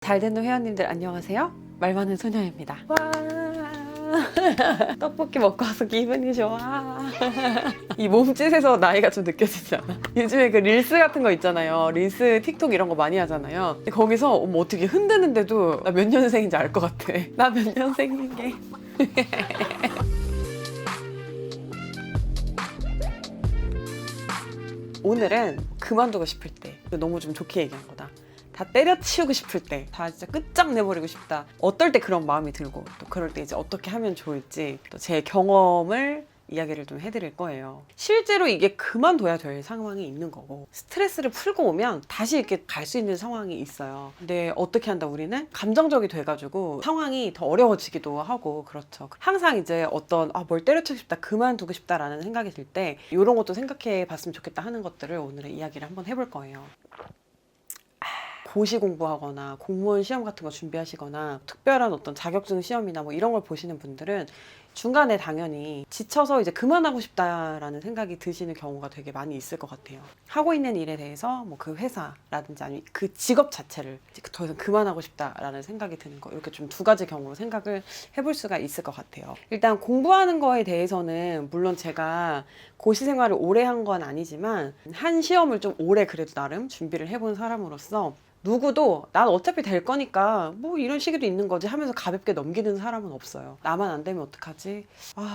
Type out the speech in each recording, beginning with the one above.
잘되는 회원님들 안녕하세요. 말 많은 소녀입니다. 와 떡볶이 먹고 와서 기분이 좋아. 이 몸짓에서 나이가 좀 느껴지지 않아? 요즘에 그 릴스 같은 거 있잖아요. 릴스, 틱톡 이런 거 많이 하잖아요. 근데 거기서 어떻게 흔드는데도 나 몇 년생인지 알 것 같아. 나 몇 년생인 게. 오늘은 그만두고 싶을 때, 너무 좀 좋게 얘기한 거다. 다 때려치우고 싶을 때, 다 진짜 끝장내버리고 싶다. 어떨 때 그런 마음이 들고, 또 그럴 때 이제 어떻게 하면 좋을지, 또 제 경험을 이야기를 좀 해드릴 거예요. 실제로 이게 그만둬야 될 상황이 있는 거고, 스트레스를 풀고 오면 다시 이렇게 갈 수 있는 상황이 있어요. 근데 어떻게 한다, 우리는? 감정적이 돼가지고 상황이 더 어려워지기도 하고, 그렇죠. 항상 이제 어떤, 뭘 때려치고 싶다, 그만두고 싶다라는 생각이 들 때, 이런 것도 생각해 봤으면 좋겠다 하는 것들을 오늘의 이야기를 한번 해볼 거예요. 고시 공부하거나 공무원 시험 같은 거 준비하시거나 특별한 어떤 자격증 시험이나 뭐 이런 걸 보시는 분들은 중간에 당연히 지쳐서 이제 그만하고 싶다라는 생각이 드시는 경우가 되게 많이 있을 것 같아요. 하고 있는 일에 대해서 뭐 그 회사라든지 아니면 그 직업 자체를 이제 더 이상 그만하고 싶다라는 생각이 드는 거, 이렇게 좀 두 가지 경우로 생각을 해볼 수가 있을 것 같아요. 일단 공부하는 거에 대해서는 물론 제가 고시 생활을 오래 한 건 아니지만 한 시험을 좀 오래 그래도 나름 준비를 해본 사람으로서 누구도 난 어차피 될 거니까 뭐 이런 시기도 있는 거지 하면서 가볍게 넘기는 사람은 없어요. 나만 안 되면 어떡하지?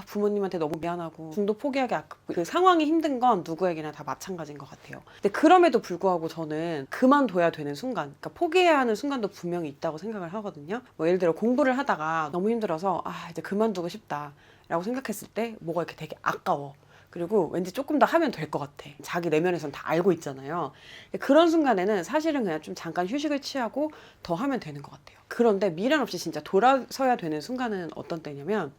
부모님한테 너무 미안하고 중도 포기하기 아깝고, 그 상황이 힘든 건 누구에게나 다 마찬가지인 것 같아요. 근데 그럼에도 불구하고 저는 그만둬야 되는 순간, 그러니까 포기해야 하는 순간도 분명히 있다고 생각을 하거든요. 뭐 예를 들어 공부를 하다가 너무 힘들어서 이제 그만두고 싶다 라고 생각했을 때 뭐가 이렇게 되게 아까워. 그리고 왠지 조금 더 하면 될 것 같아. 자기 내면에서는 다 알고 있잖아요. 그런 순간에는 사실은 그냥 좀 잠깐 휴식을 취하고 더 하면 되는 것 같아요. 그런데 미련 없이 진짜 돌아서야 되는 순간은 어떤 때냐면,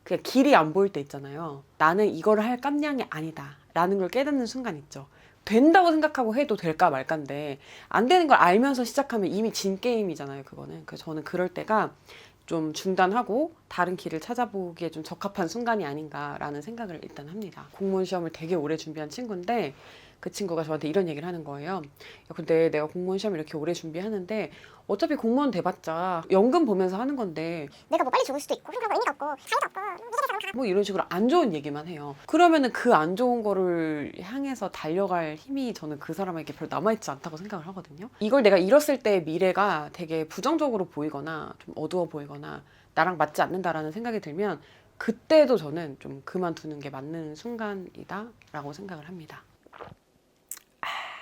그냥 길이 안 보일 때 있잖아요. 나는 이거를 할 깜냥이 아니다 라는 걸 깨닫는 순간 있죠. 된다고 생각하고 해도 될까 말까인데 안 되는 걸 알면서 시작하면 이미 진 게임이잖아요, 그거는. 그래서 저는 그럴 때가 좀 중단하고 다른 길을 찾아보기에 좀 적합한 순간이 아닌가라는 생각을 일단 합니다. 공무원 시험을 되게 오래 준비한 친구인데, 그 친구가 저한테 이런 얘기를 하는 거예요. 야, 근데 내가 공무원 시험 이렇게 오래 준비하는데 어차피 공무원 돼봤자 연금 보면서 하는 건데 내가 뭐 빨리 죽을 수도 있고 생각하고 의미가 없고 사이도 없고 뭐 이런 식으로 안 좋은 얘기만 해요. 그러면은 그 안 좋은 거를 향해서 달려갈 힘이 저는 그 사람에게 별로 남아있지 않다고 생각을 하거든요. 이걸 내가 잃었을 때 미래가 되게 부정적으로 보이거나 좀 어두워 보이거나 나랑 맞지 않는다라는 생각이 들면 그때도 저는 좀 그만두는 게 맞는 순간이다 라고 생각을 합니다.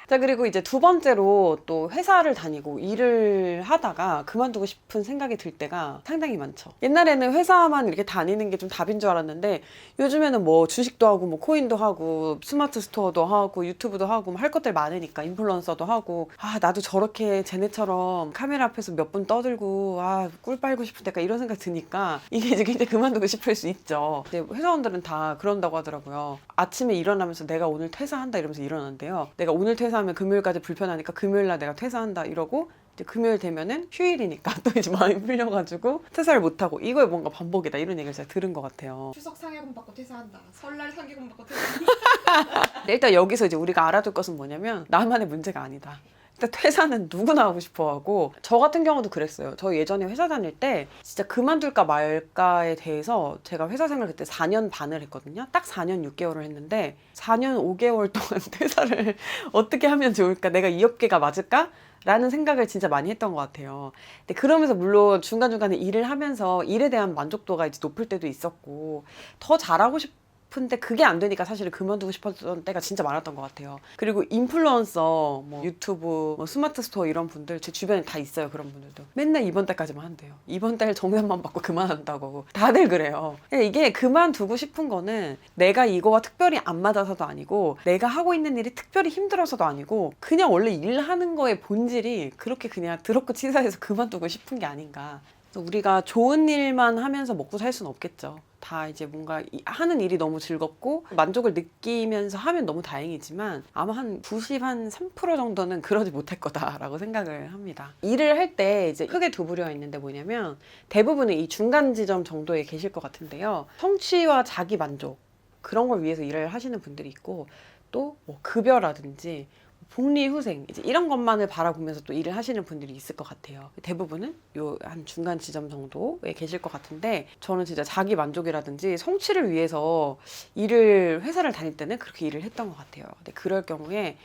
자, 그리고 이제 두 번째로 또 회사를 다니고 일을 하다가 그만두고 싶은 생각이 들 때가 상당히 많죠. 옛날에는 회사만 이렇게 다니는 게 좀 답인 줄 알았는데 요즘에는 뭐 주식도 하고 뭐 코인도 하고 스마트 스토어도 하고 유튜브도 하고 뭐 할 것들 많으니까 인플루언서도 하고, 나도 저렇게 쟤네처럼 카메라 앞에서 몇 분 떠들고 꿀 빨고 싶을 때가 이런 생각 드니까 이게 이제 굉장히 그만두고 싶을 수 있죠. 이제 회사원들은 다 그런다고 하더라고요. 아침에 일어나면서 내가 오늘 퇴사한다 이러면서 일어난대요. 내가 오늘 퇴사하면 금요일까지 불편하니까 금요일날 내가 퇴사한다 이러고, 이제 금요일 되면은 휴일이니까 또 이제 마음이 풀려가지고 퇴사를 못하고, 이거에 뭔가 반복이다 이런 얘기를 제가 들은 것 같아요. 추석 상여금 받고 퇴사한다. 설날 상여금 받고 퇴사한다. 근데 일단 여기서 이제 우리가 알아둘 것은 뭐냐면 나만의 문제가 아니다. 일단 퇴사는 누구나 하고 싶어 하고, 저 같은 경우도 그랬어요. 저 예전에 회사 다닐 때 진짜 그만둘까 말까에 대해서 제가 회사 생활 그때 4년 반을 했거든요. 딱 4년 6개월을 했는데 4년 5개월 동안 퇴사를 어떻게 하면 좋을까? 내가 이 업계가 맞을까? 라는 생각을 진짜 많이 했던 것 같아요. 근데 그러면서 물론 중간중간에 일을 하면서 일에 대한 만족도가 이제 높을 때도 있었고, 더 잘하고 싶은데 그게 안 되니까 사실은 그만두고 싶었던 때가 진짜 많았던 것 같아요. 그리고 인플루언서, 뭐 유튜브, 뭐 스마트 스토어 이런 분들 제 주변에 다 있어요. 그런 분들도 맨날 이번 달까지만 한대요. 이번 달 정산만 받고 그만한다고 다들 그래요. 이게 그만두고 싶은 거는 내가 이거와 특별히 안 맞아서도 아니고 내가 하고 있는 일이 특별히 힘들어서도 아니고 그냥 원래 일하는 거의 본질이 그렇게 그냥 더럽고 치사해서 그만두고 싶은 게 아닌가. 우리가 좋은 일만 하면서 먹고 살 수는 없겠죠. 다 이제 뭔가 하는 일이 너무 즐겁고 만족을 느끼면서 하면 너무 다행이지만 아마 한 93% 정도는 그러지 못할 거다라고 생각을 합니다. 일을 할 때 이제 크게 두 부류가 있는데 뭐냐면, 대부분은 이 중간 지점 정도에 계실 것 같은데요. 성취와 자기 만족, 그런 걸 위해서 일을 하시는 분들이 있고, 또 뭐 급여라든지 복리후생 이제 이런 것만을 바라보면서 또 일을 하시는 분들이 있을 것 같아요. 대부분은 요 한 중간 지점 정도에 계실 것 같은데 저는 진짜 자기 만족이라든지 성취를 위해서 회사를 다닐 때는 그렇게 일을 했던 것 같아요. 근데 그럴 경우에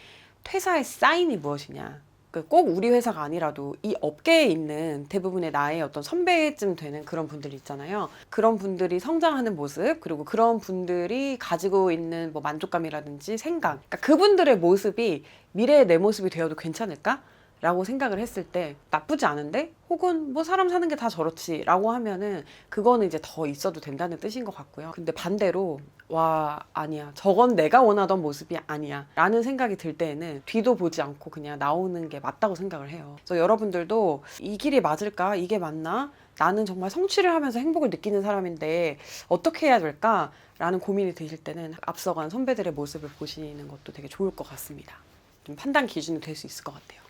퇴사의 사인이 무엇이냐? 꼭 우리 회사가 아니라도 이 업계에 있는 대부분의 나의 어떤 선배쯤 되는 그런 분들이 있잖아요. 그런 분들이 성장하는 모습, 그리고 그런 분들이 가지고 있는 뭐 만족감이라든지 생각, 그러니까 그분들의 모습이 미래의 내 모습이 되어도 괜찮을까? 라고 생각을 했을 때 나쁘지 않은데? 혹은 뭐 사람 사는 게 다 저렇지 라고 하면은 그거는 이제 더 있어도 된다는 뜻인 것 같고요. 근데 반대로 와 아니야 저건 내가 원하던 모습이 아니야 라는 생각이 들 때에는 뒤도 보지 않고 그냥 나오는 게 맞다고 생각을 해요. 그래서 여러분들도 이 길이 맞을까? 이게 맞나? 나는 정말 성취를 하면서 행복을 느끼는 사람인데 어떻게 해야 될까? 라는 고민이 드실 때는 앞서간 선배들의 모습을 보시는 것도 되게 좋을 것 같습니다. 좀 판단 기준이 될 수 있을 것 같아요.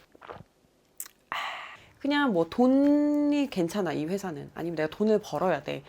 그냥 뭐 돈이 괜찮아 이 회사는, 아니면 내가 돈을 벌어야 돼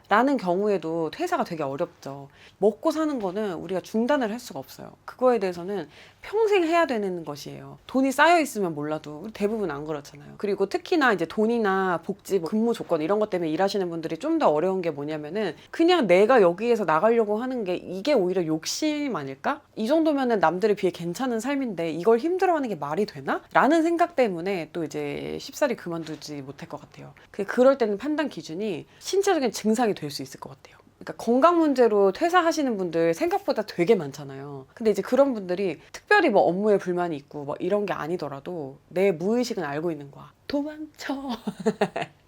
라는 경우에도 퇴사가 되게 어렵죠. 먹고 사는 거는 우리가 중단을 할 수가 없어요. 그거에 대해서는 평생 해야 되는 것이에요. 돈이 쌓여 있으면 몰라도 대부분 안 그렇잖아요. 그리고 특히나 이제 돈이나 복지, 뭐 근무 조건 이런 것 때문에 일하시는 분들이 좀 더 어려운 게 뭐냐면은 그냥 내가 여기에서 나가려고 하는 게 이게 오히려 욕심 아닐까? 이 정도면은 남들에 비해 괜찮은 삶인데 이걸 힘들어하는 게 말이 되나? 라는 생각 때문에 또 이제 쉽사리 그만두지 못할 것 같아요. 그럴 때는 판단 기준이 신체적인 증상이 될 수 있을 것 같아요. 그러니까 건강 문제로 퇴사하시는 분들 생각보다 되게 많잖아요. 근데 이제 그런 분들이 특별히 뭐 업무에 불만이 있고 뭐 이런 게 아니더라도 내 무의식은 알고 있는 거야. 도망쳐.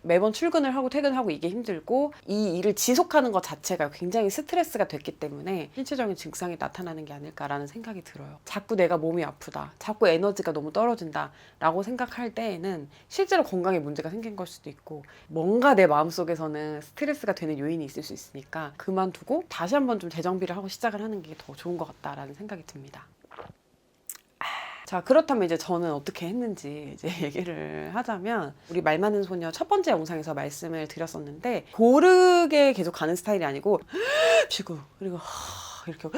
매번 출근을 하고 퇴근하고 이게 힘들고 이 일을 지속하는 것 자체가 굉장히 스트레스가 됐기 때문에 신체적인 증상이 나타나는 게 아닐까라는 생각이 들어요. 자꾸 내가 몸이 아프다, 자꾸 에너지가 너무 떨어진다 라고 생각할 때에는 실제로 건강에 문제가 생긴 걸 수도 있고 뭔가 내 마음속에서는 스트레스가 되는 요인이 있을 수 있으니까 그만두고 다시 한번 좀 재정비를 하고 시작을 하는 게 더 좋은 것 같다라는 생각이 듭니다. 자, 그렇다면 이제 저는 어떻게 했는지 이제 얘기를 하자면, 우리 말 많은 소녀 첫 번째 영상에서 말씀을 드렸었는데 고르게 계속 가는 스타일이 아니고 쉬고 그리고 이렇게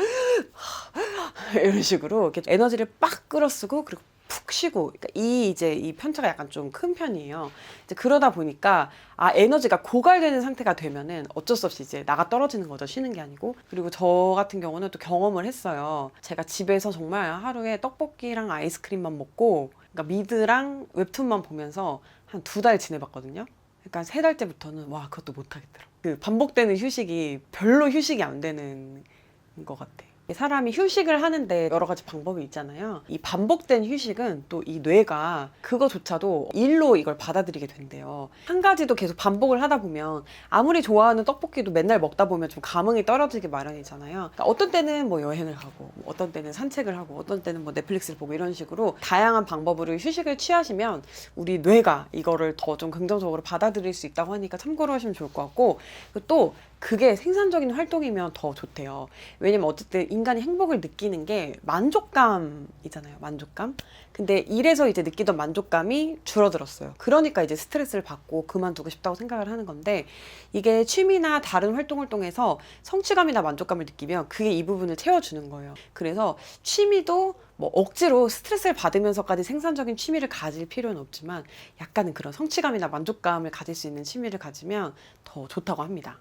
이런 식으로 이렇게 에너지를 빡 끌어쓰고 그리고 푹 쉬고, 그러니까 이 편차가 약간 좀 큰 편이에요. 이제 그러다 보니까 에너지가 고갈되는 상태가 되면은 어쩔 수 없이 이제 나가 떨어지는 거죠. 쉬는 게 아니고. 그리고 저 같은 경우는 또 경험을 했어요. 제가 집에서 정말 하루에 떡볶이랑 아이스크림만 먹고, 그러니까 미드랑 웹툰만 보면서 한 2달 지내봤거든요. 그러니까 3달째부터는 와 그것도 못하겠더라고. 그 반복되는 휴식이 별로 휴식이 안 되는 것 같아. 사람이 휴식을 하는데 여러 가지 방법이 있잖아요. 이 반복된 휴식은 또 이 뇌가 그거조차도 일로 이걸 받아들이게 된대요. 한 가지도 계속 반복을 하다 보면 아무리 좋아하는 떡볶이도 맨날 먹다 보면 좀 감흥이 떨어지기 마련이잖아요. 그러니까 어떤 때는 뭐 여행을 가고, 어떤 때는 산책을 하고, 어떤 때는 뭐 넷플릭스를 보고, 이런 식으로 다양한 방법으로 휴식을 취하시면 우리 뇌가 이거를 더 좀 긍정적으로 받아들일 수 있다고 하니까 참고로 하시면 좋을 것 같고, 또 그게 생산적인 활동이면 더 좋대요. 왜냐면 어쨌든 인간이 행복을 느끼는 게 만족감이잖아요. 만족감. 근데 일에서 이제 느끼던 만족감이 줄어들었어요. 그러니까 이제 스트레스를 받고 그만두고 싶다고 생각을 하는 건데, 이게 취미나 다른 활동을 통해서 성취감이나 만족감을 느끼면 그게 이 부분을 채워주는 거예요. 그래서 취미도 뭐 억지로 스트레스를 받으면서까지 생산적인 취미를 가질 필요는 없지만 약간은 그런 성취감이나 만족감을 가질 수 있는 취미를 가지면 더 좋다고 합니다.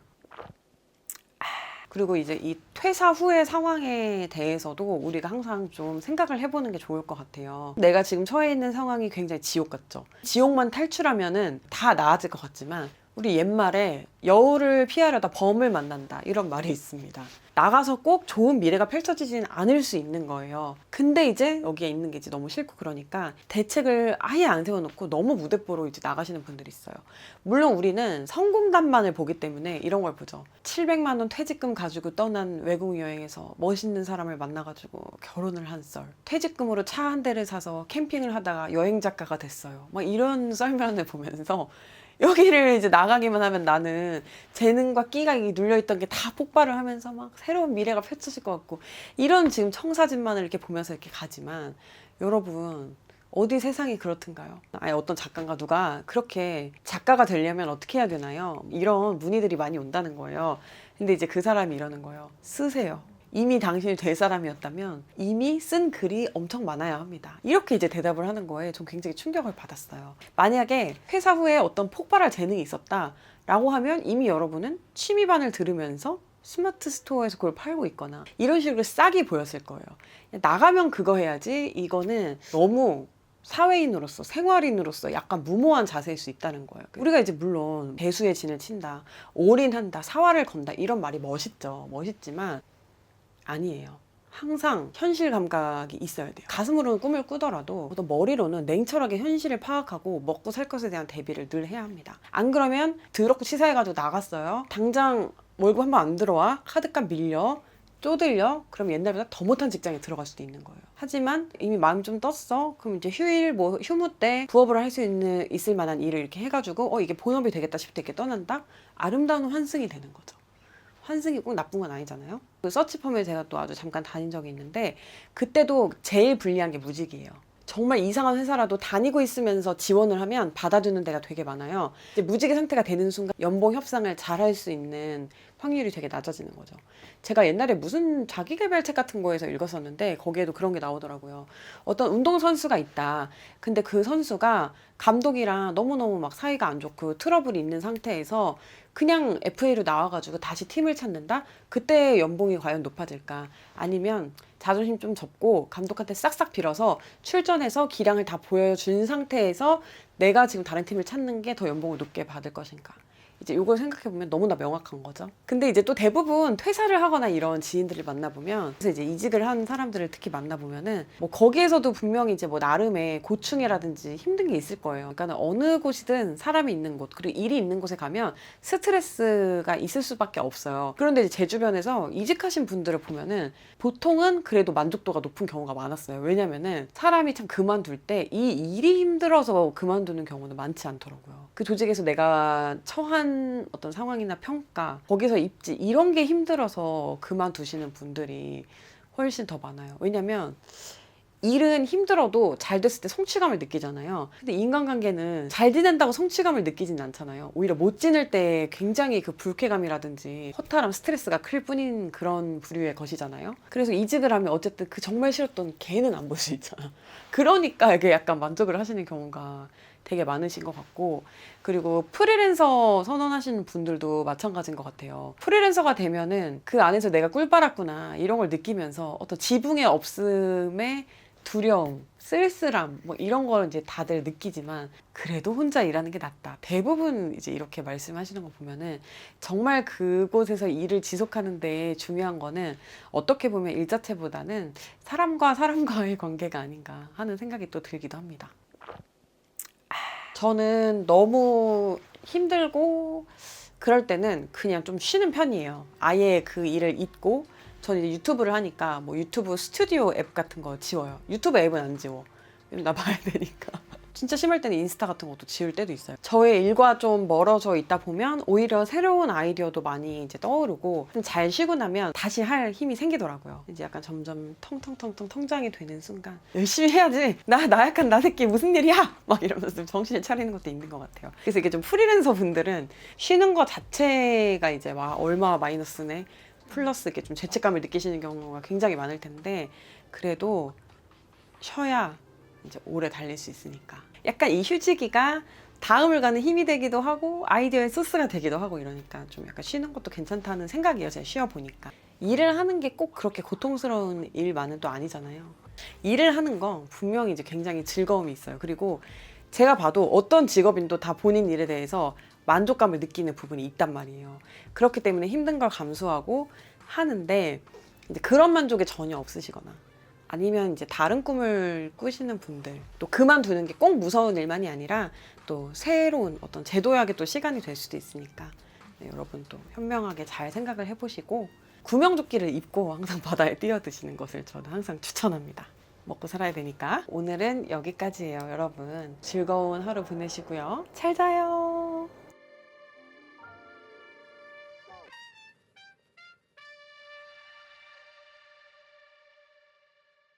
그리고 이제 이 퇴사 후의 상황에 대해서도 우리가 항상 좀 생각을 해보는 게 좋을 것 같아요. 내가 지금 처해 있는 상황이 굉장히 지옥 같죠. 지옥만 탈출하면은 다 나아질 것 같지만 우리 옛말에 여우를 피하려다 범을 만난다 이런 말이 있습니다. 나가서 꼭 좋은 미래가 펼쳐지지는 않을 수 있는 거예요. 근데 이제 여기에 있는 게 이제 너무 싫고 그러니까 대책을 아예 안 세워놓고 너무 무대뽀로 이제 나가시는 분들이 있어요. 물론 우리는 성공담만을 보기 때문에 이런 걸 보죠. 700만 원 퇴직금 가지고 떠난 외국 여행에서 멋있는 사람을 만나가지고 결혼을 한 썰. 퇴직금으로 차 한 대를 사서 캠핑을 하다가 여행 작가가 됐어요. 막 이런 썰면을 보면서 여기를 이제 나가기만 하면 나는 재능과 끼가 눌려있던 게 다 폭발을 하면서 막 새로운 미래가 펼쳐질 것 같고, 이런 지금 청사진만을 이렇게 보면서 이렇게 가지만, 여러분 어디 세상이 그렇든가요? 아니 어떤 작가가 누가 그렇게 작가가 되려면 어떻게 해야 되나요? 이런 문의들이 많이 온다는 거예요. 근데 이제 그 사람이 이러는 거예요. 쓰세요. 이미 당신이 될 사람이었다면 이미 쓴 글이 엄청 많아야 합니다. 이렇게 이제 대답을 하는 거에 좀 굉장히 충격을 받았어요. 만약에 회사 후에 어떤 폭발할 재능이 있었다 라고 하면 이미 여러분은 취미반을 들으면서 스마트 스토어에서 그걸 팔고 있거나 이런 식으로 싹이 보였을 거예요. 나가면 그거 해야지, 이거는 너무 사회인으로서, 생활인으로서 약간 무모한 자세일 수 있다는 거예요. 우리가 이제 물론 배수의 진을 친다, 올인한다, 사활을 건다 이런 말이 멋있죠. 멋있지만 아니에요. 항상 현실 감각이 있어야 돼요. 가슴으로는 꿈을 꾸더라도 또 머리로는 냉철하게 현실을 파악하고 먹고 살 것에 대한 대비를 늘 해야 합니다. 안 그러면 더럽고 치사해가지고 나갔어요. 당장 월급 한 번 안 들어와, 카드값 밀려, 쪼들려, 그럼 옛날보다 더 못한 직장에 들어갈 수도 있는 거예요. 하지만 이미 마음 좀 떴어. 그럼 이제 휴일, 뭐 휴무 때 부업을 할 수 있을 만한 일을 이렇게 해가지고 이게 본업이 되겠다 싶을 때 이렇게 떠난다? 아름다운 환승이 되는 거죠. 환승이 꼭 나쁜 건 아니잖아요. 그 서치펌에 제가 또 아주 잠깐 다닌 적이 있는데 그때도 제일 불리한 게 무직이에요. 정말 이상한 회사라도 다니고 있으면서 지원을 하면 받아주는 데가 되게 많아요. 이제 무직의 상태가 되는 순간 연봉 협상을 잘 할 수 있는 확률이 되게 낮아지는 거죠. 제가 옛날에 무슨 자기계발책 같은 거에서 읽었었는데 거기에도 그런 게 나오더라고요. 어떤 운동선수가 있다. 근데 그 선수가 감독이랑 너무너무 막 사이가 안 좋고 트러블이 있는 상태에서 그냥 FA로 나와가지고 다시 팀을 찾는다? 그때 연봉이 과연 높아질까? 아니면 자존심 좀 접고 감독한테 싹싹 빌어서 출전해서 기량을 다 보여준 상태에서 내가 지금 다른 팀을 찾는 게 더 연봉을 높게 받을 것인가? 이제 이걸 생각해보면 너무나 명확한 거죠. 근데 이제 또 대부분 퇴사를 하거나 이런 지인들을 만나보면, 그래서 이제 이직을 한 사람들을 특히 만나보면은 뭐 거기에서도 분명히 이제 뭐 나름의 고충이라든지 힘든 게 있을 거예요. 그러니까 어느 곳이든 사람이 있는 곳, 그리고 일이 있는 곳에 가면 스트레스가 있을 수밖에 없어요. 그런데 이제 제 주변에서 이직하신 분들을 보면은 보통은 그래도 만족도가 높은 경우가 많았어요. 왜냐면은 사람이 참 그만둘 때 이 일이 힘들어서 그만두는 경우는 많지 않더라고요. 그 조직에서 내가 처한 어떤 상황이나 평가, 거기서 입지, 이런 게 힘들어서 그만두시는 분들이 훨씬 더 많아요. 왜냐면 일은 힘들어도 잘 됐을 때 성취감을 느끼잖아요. 근데 인간관계는 잘 지낸다고 성취감을 느끼진 않잖아요. 오히려 못 지낼 때 굉장히 그 불쾌감이라든지 허탈함, 스트레스가 클 뿐인 그런 부류의 것이잖아요. 그래서 이직을 하면 어쨌든 그 정말 싫었던 걔는 안 볼 수 있잖아. 그러니까 이게 약간 만족을 하시는 경우가 되게 많으신 것 같고, 그리고 프리랜서 선언하시는 분들도 마찬가지인 것 같아요. 프리랜서가 되면은 그 안에서 내가 꿀 빨았구나 이런 걸 느끼면서 어떤 지붕의 없음에 두려움, 쓸쓸함 뭐 이런 걸 이제 다들 느끼지만 그래도 혼자 일하는 게 낫다. 대부분 이제 이렇게 말씀하시는 거 보면은 정말 그곳에서 일을 지속하는 데 중요한 거는 어떻게 보면 일 자체보다는 사람과 사람과의 관계가 아닌가 하는 생각이 또 들기도 합니다. 저는 너무 힘들고 그럴 때는 그냥 좀 쉬는 편이에요. 아예 그 일을 잊고, 저는 이제 유튜브를 하니까 뭐 유튜브 스튜디오 앱 같은 거 지워요. 유튜브 앱은 안 지워. 나 봐야 되니까. 진짜 심할 때는 인스타 같은 것도 지울 때도 있어요. 저의 일과 좀 멀어져 있다 보면 오히려 새로운 아이디어도 많이 이제 떠오르고, 좀 잘 쉬고 나면 다시 할 힘이 생기더라고요. 이제 약간 점점 텅텅텅텅 성장이 되는 순간 열심히 해야지. 나 약간 나 새끼 무슨 일이야? 막 이러면서 좀 정신을 차리는 것도 있는 것 같아요. 그래서 이게 좀 프리랜서 분들은 쉬는 거 자체가 이제 와 얼마 마이너스네 플러스 이렇게 좀 죄책감을 느끼시는 경우가 굉장히 많을 텐데, 그래도 쉬어야 이제 오래 달릴 수 있으니까 약간 이 휴지기가 다음을 가는 힘이 되기도 하고 아이디어의 소스가 되기도 하고 이러니까 좀 약간 쉬는 것도 괜찮다는 생각이에요. 제가 쉬어보니까 일을 하는 게 꼭 그렇게 고통스러운 일만은 또 아니잖아요. 일을 하는 건 분명히 이제 굉장히 즐거움이 있어요. 그리고 제가 봐도 어떤 직업인도 다 본인 일에 대해서 만족감을 느끼는 부분이 있단 말이에요. 그렇기 때문에 힘든 걸 감수하고 하는데, 이제 그런 만족이 전혀 없으시거나 아니면 이제 다른 꿈을 꾸시는 분들, 또 그만두는 게 꼭 무서운 일만이 아니라 또 새로운 어떤 제도약의 또 시간이 될 수도 있으니까 여러분 또 현명하게 잘 생각을 해보시고 구명조끼를 입고 항상 바다에 뛰어드시는 것을 저는 항상 추천합니다. 먹고 살아야 되니까. 오늘은 여기까지예요, 여러분. 즐거운 하루 보내시고요. 잘 자요.